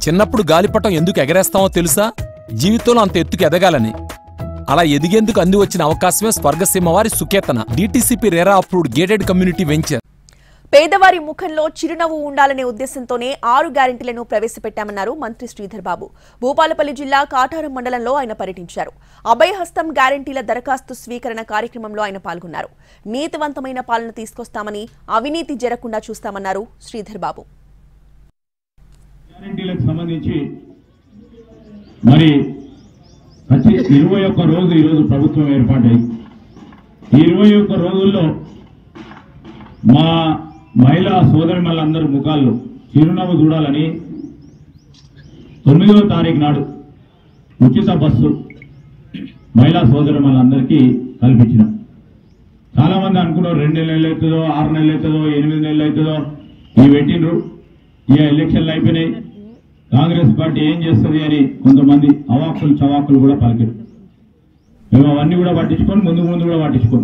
చిన్నప్పుడు గాలిపటం ఎందుకు ఎగరేస్తామో తెలుసా? జీవితంలో అంత ఎత్తుకు ఎదగాలని. అలా ఎదిగేందుకు అంది వచ్చిన అవకాశమే స్వర్గసీమవారి Suketana DTCP RERA approved gated community venture. పేదవారి ముఖంలో చిరునవ్వు ఉండాలనే ఉద్దేశంతోనే 6 గ్యారెంటీలను ప్రవేశపెట్టామన్నారు మంత్రి శ్రీధర్ బాబు. భూపాలపల్లి జిల్లా కాటారం మండలంలో ఆయన పర్యటించారు. అభయహస్తం గ్యారెంటీల దరఖాస్తు స్వీకరణ కార్యక్రమంలో ఆయన పాల్గొన్నారు. నీతివంతమైన పాలన తీసుకొస్తామని, అవినీతి జరగకుండా చూస్తామన్నారు శ్రీధర్ బాబు. గ్యారెంటీలకు సంబంధించి మరి 21 రోజు ఈరోజు ప్రభుత్వం ఏర్పాటైంది. ఈ 21 రోజుల్లో మా మహిళా సోదరిమణులందరూ ముఖాల్లో చిరునవ్వు చూడాలని 9వ తారీఖు నాడు ఉచిత బస్సు మహిళా సోదరిమణులందరికీ కల్పించినాం. చాలా మంది అనుకున్నారు 2 నెలలు అవుతుందో, 6 నెలలు అవుతుందో, 8 నెలలు అవుతుందో ఇవి పెట్టిండ్రు. ఈ ఎలక్షన్లు అయిపోయినాయి, కాంగ్రెస్ పార్టీ ఏం చేస్తుంది అని కొంతమంది అవాక్కులు చవాకులు కూడా పలికారు. మేము అవన్నీ కూడా పట్టించుకొని ముందు కూడా పట్టించుకోం.